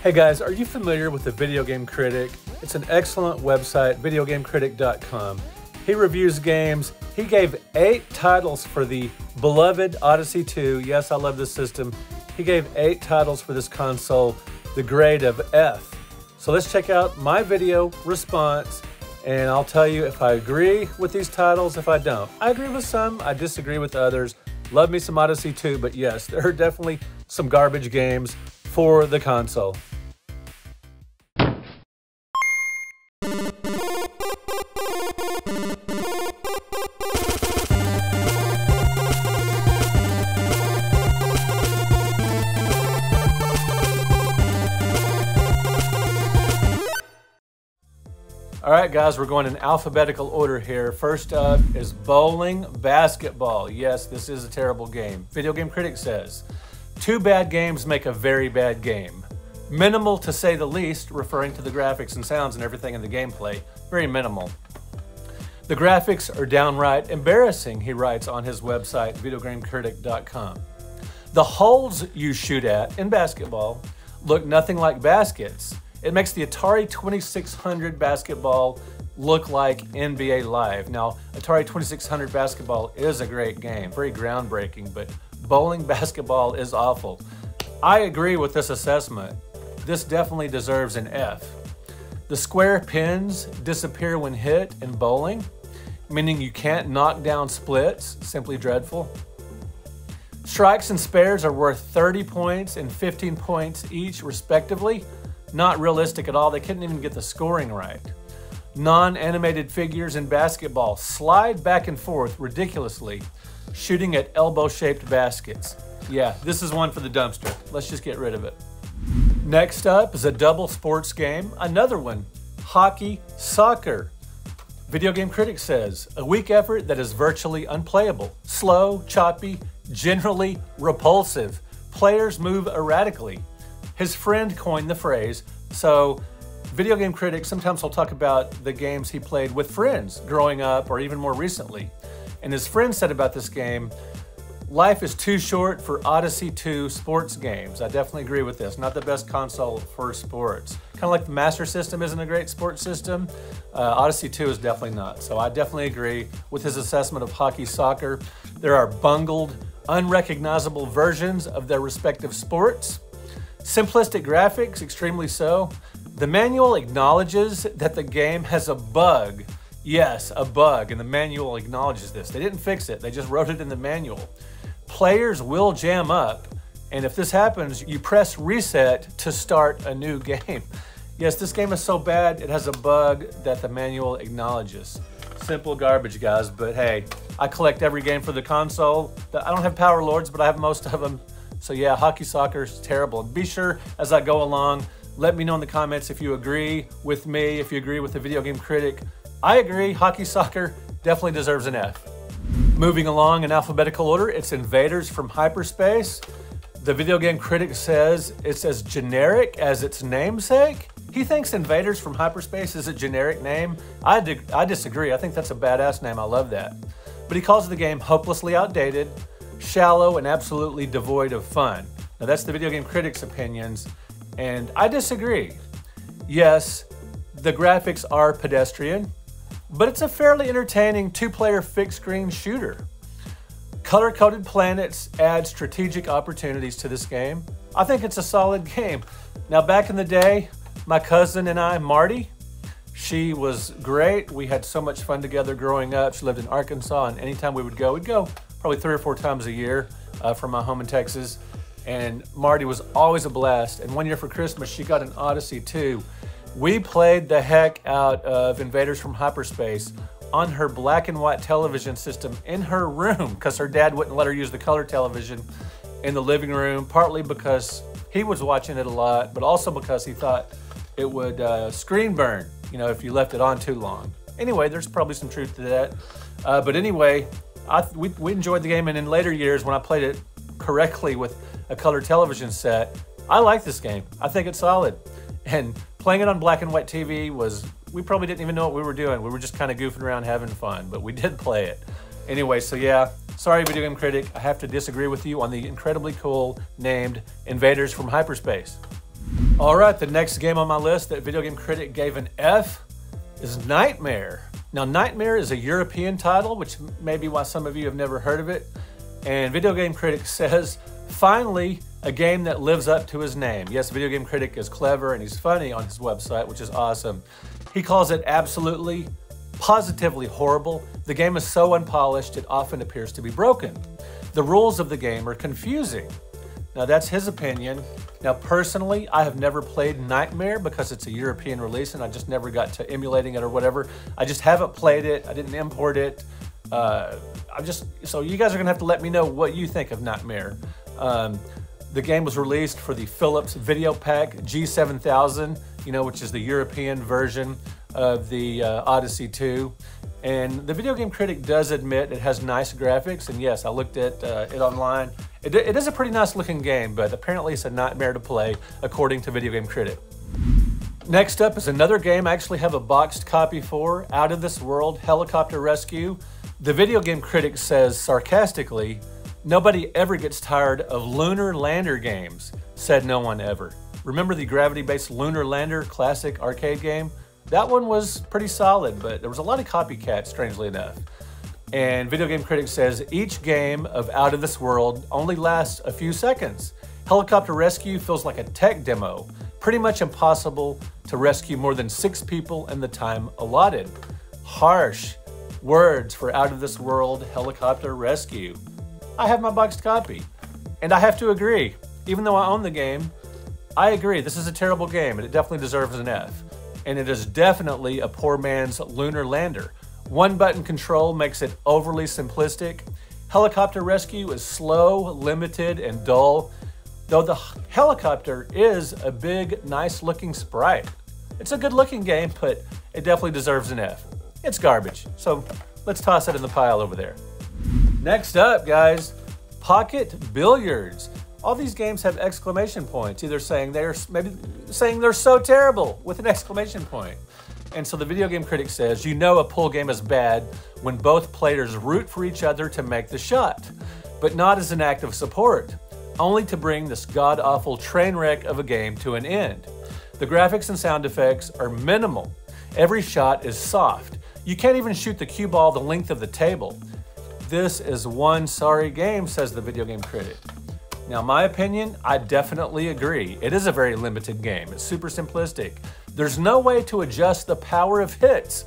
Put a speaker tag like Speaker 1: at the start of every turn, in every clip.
Speaker 1: Hey guys, are you familiar with the Video Game Critic? It's an excellent website, videogamecritic.com. He reviews games. He gave 8 titles for the beloved Odyssey 2. Yes, I love this system. He gave 8 titles for this console, the grade of F. So let's check out my video response, and I'll tell you if I agree with these titles, if I don't. I agree with some, I disagree with others. Love me some Odyssey 2, but yes, there are definitely some garbage games for the console. All right, guys, we're going in alphabetical order here. First up is bowling basketball. Yes, this is a terrible game. Video Game Critic says, 2 bad games make a very bad game. Minimal to say the least, referring to the graphics and sounds and everything in the gameplay. Very minimal. The graphics are downright embarrassing, he writes on his website, videogamecritic.com. The holes you shoot at in basketball look nothing like baskets. It makes the Atari 2600 basketball look like NBA Live. Now, Atari 2600 basketball is a great game, very groundbreaking, but bowling basketball is awful. I agree with this assessment. This definitely deserves an F. The square pins disappear when hit in bowling, meaning you can't knock down splits, simply dreadful. Strikes and spares are worth 30 points and 15 points each, respectively. Not realistic at all. They couldn't even get the scoring right. Non-animated figures in basketball slide back and forth ridiculously, shooting at elbow-shaped baskets. Yeah, this is one for the dumpster. Let's just get rid of it. Next up is a double sports game, another one, hockey soccer. Video Game Critic says, a weak effort that is virtually unplayable, slow, choppy, generally repulsive. Players move erratically. His friend coined the phrase, so Video Game Critic sometimes will talk about the games he played with friends growing up or even more recently. And his friend said about this game, life is too short for Odyssey 2 sports games. I definitely agree with this. Not the best console for sports. Kind of like the Master System isn't a great sports system. Odyssey 2 is definitely not. So I definitely agree with his assessment of hockey soccer. There are bungled, unrecognizable versions of their respective sports. Simplistic graphics, extremely so. The manual acknowledges that the game has a bug. Yes, a bug, and the manual acknowledges this. They didn't fix it, they just wrote it in the manual. Players will jam up, and if this happens, you press reset to start a new game. Yes, this game is so bad, it has a bug that the manual acknowledges. Simple garbage, guys, but hey, I collect every game for the console. I don't have Power Lords, but I have most of them. So yeah, hockey soccer is terrible. Be sure, as I go along, let me know in the comments if you agree with me, if you agree with the Video Game Critic. I agree, hockey soccer definitely deserves an F. Moving along in alphabetical order, it's Invaders from Hyperspace. The Video Game Critic says it's as generic as its namesake. He thinks Invaders from Hyperspace is a generic name. I disagree. I think that's a badass name. I love that. But he calls the game hopelessly outdated, shallow, and absolutely devoid of fun. Now that's the Video Game Critic's opinions, and I disagree. Yes, the graphics are pedestrian, but it's a fairly entertaining 2-player fixed-screen shooter. Color-coded planets add strategic opportunities to this game. I think it's a solid game. Now back in the day, my cousin and I, Marty, she was great. We had so much fun together growing up. She lived in Arkansas, and anytime we would go, we'd go probably 3 or 4 times a year from my home in Texas. And Marty was always a blast. And one year for Christmas, she got an Odyssey 2. We played the heck out of Invaders from Hyperspace on her black and white television system in her room because her dad wouldn't let her use the color television in the living room, partly because he was watching it a lot, but also because he thought it would screen burn, you know, if you left it on too long. Anyway, there's probably some truth to that. But anyway, we enjoyed the game, and in later years when I played it correctly with a color television set, I like this game. I think it's solid. And playing it on black and white TV we probably didn't even know what we were doing. We were just kind of goofing around having fun, but we did play it. Anyway, so yeah, sorry Video Game Critic, I have to disagree with you on the incredibly cool named Invaders from Hyperspace. All right, the next game on my list that Video Game Critic gave an F is Knightmare. Now, Knightmare is a European title, which may be why some of you have never heard of it. And Video Game Critic says, finally, a game that lives up to his name. Yes, Video Game Critic is clever and he's funny on his website, which is awesome. He calls it absolutely, positively horrible. The game is so unpolished, it often appears to be broken. The rules of the game are confusing. Now, that's his opinion. Now, personally, I have never played Knightmare because it's a European release and I just never got to emulating it or whatever. I just haven't played it. I didn't import it. So you guys are gonna have to let me know what you think of Knightmare. The game was released for the Philips Video Pack G7000, which is the European version of the Odyssey 2. And the Video Game Critic does admit it has nice graphics, and yes, I looked at it online. It is a pretty nice looking game, but apparently it's a nightmare to play, according to Video Game Critic. Next up is another game I actually have a boxed copy for, Out of This World Helicopter Rescue. The Video Game Critic says sarcastically, nobody ever gets tired of lunar lander games, said no one ever. Remember the gravity-based Lunar Lander classic arcade game? That one was pretty solid, but there was a lot of copycats, strangely enough. And Video Game Critic says each game of Out of This World only lasts a few seconds. Helicopter Rescue feels like a tech demo. Pretty much impossible to rescue more than 6 people in the time allotted. Harsh words for Out of This World Helicopter Rescue. I have my boxed copy, and I have to agree. Even though I own the game, I agree this is a terrible game, and it definitely deserves an F. And it is definitely a poor man's Lunar Lander. One button control makes it overly simplistic. Helicopter Rescue is slow, limited, and dull, though the helicopter is a big, nice looking sprite. It's a good looking game, but it definitely deserves an F. It's garbage, so let's toss it in the pile over there. Next up, guys, Pocket Billiards. All these games have exclamation points, either saying they're so terrible with an exclamation point. And so the Video Game Critic says, a pool game is bad when both players root for each other to make the shot, but not as an act of support, only to bring this god-awful train wreck of a game to an end. The graphics and sound effects are minimal. Every shot is soft. You can't even shoot the cue ball the length of the table. This is one sorry game, says the Video Game Critic. Now, my opinion, I definitely agree. It is a very limited game. It's super simplistic. There's no way to adjust the power of hits,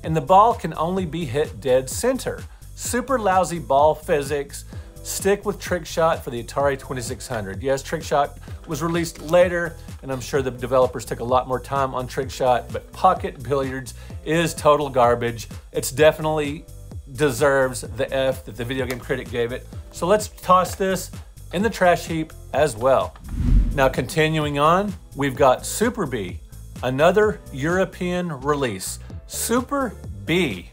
Speaker 1: and the ball can only be hit dead center. Super lousy ball physics. Stick with Trick Shot for the Atari 2600. Yes, Trick Shot was released later, and I'm sure the developers took a lot more time on Trick Shot, but Pocket Billiards is total garbage. It's definitely deserves the F that the Video Game Critic gave it. So let's toss this in the trash heap as well. Now, continuing on, we've got Super Bee, another European release. Super Bee.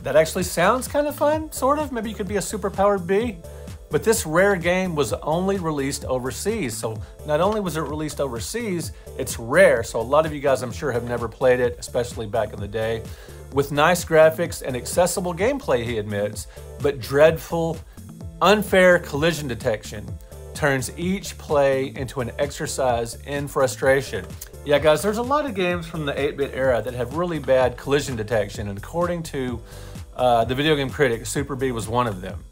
Speaker 1: That actually sounds kind of fun, sort of. Maybe you could be a super-powered bee. But this rare game was only released overseas. So not only was it released overseas, it's rare. So a lot of you guys, I'm sure, have never played it, especially back in the day. With nice graphics and accessible gameplay, he admits, but dreadful, unfair collision detection turns each play into an exercise in frustration. Yeah, guys, there's a lot of games from the 8-bit era that have really bad collision detection, and according to the Video Game Critic, Super Bee was one of them.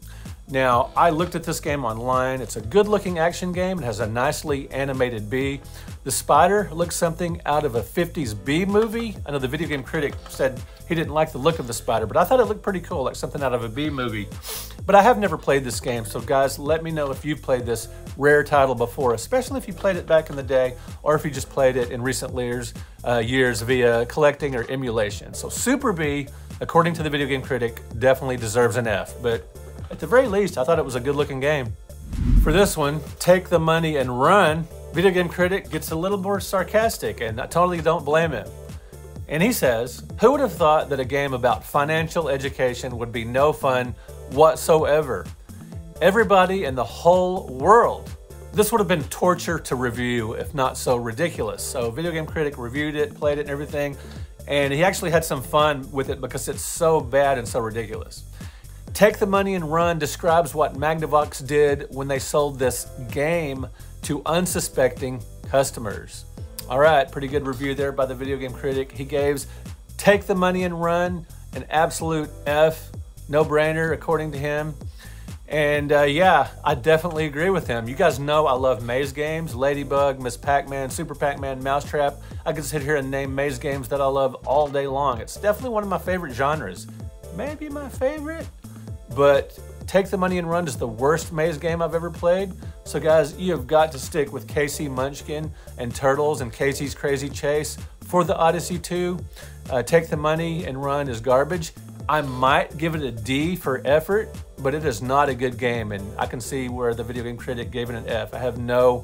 Speaker 1: Now, I looked at this game online. It's a good-looking action game. It has a nicely animated bee. The spider looks something out of a 50s bee movie. I know the Video Game Critic said he didn't like the look of the spider, but I thought it looked pretty cool, like something out of a bee movie. But I have never played this game, so guys, let me know if you've played this rare title before, especially if you played it back in the day, or if you just played it in recent years via collecting or emulation. So Super Bee, according to the Video Game Critic, definitely deserves an F, but at the very least, I thought it was a good-looking game. For this one, Take the Money and Run, Video Game Critic gets a little more sarcastic, and I totally don't blame him. And he says, who would have thought that a game about financial education would be no fun whatsoever? Everybody in the whole world. This would have been torture to review, if not so ridiculous. So Video Game Critic reviewed it, played it and everything, and he actually had some fun with it because it's so bad and so ridiculous. Take the Money and Run describes what Magnavox did when they sold this game to unsuspecting customers. All right, pretty good review there by the Video Game Critic. He gave Take the Money and Run an absolute F, no-brainer according to him. And yeah, I definitely agree with him. You guys know I love maze games, Ladybug, Miss Pac-Man, Super Pac-Man, Mousetrap. I could sit here and name maze games that I love all day long. It's definitely one of my favorite genres. Maybe my favorite, but Take the Money and Run is the worst maze game I've ever played. So guys, you have got to stick with K.C. Munchkin and Turtles and Casey's Crazy Chase for the Odyssey 2. Take the Money and Run is garbage. I might give it a D for effort, but it is not a good game, and I can see where the Video Game Critic gave it an F. I have no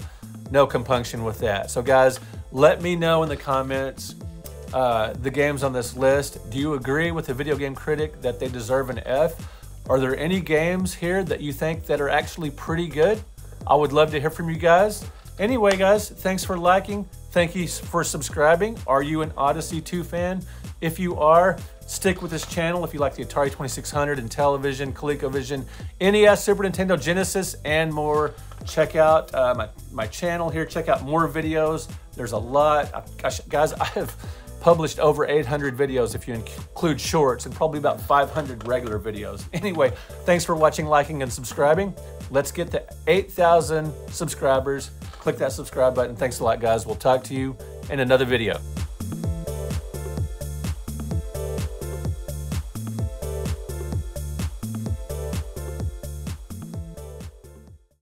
Speaker 1: compunction with that. So guys, let me know in the comments the games on this list. Do you agree with the Video Game Critic that they deserve an F? Are there any games here that you think that are actually pretty good? I would love to hear from you guys. Anyway, guys, thanks for liking. Thank you for subscribing. Are you an Odyssey 2 fan? If you are, stick with this channel if you like the Atari 2600, Intellivision, ColecoVision, NES, Super Nintendo, Genesis, and more. Check out my channel here. Check out more videos. There's a lot. Guys, I have published over 800 videos if you include shorts, and probably about 500 regular videos. Anyway, thanks for watching, liking, and subscribing. Let's get to 8,000 subscribers. Click that subscribe button. Thanks a lot, guys. We'll talk to you in another video.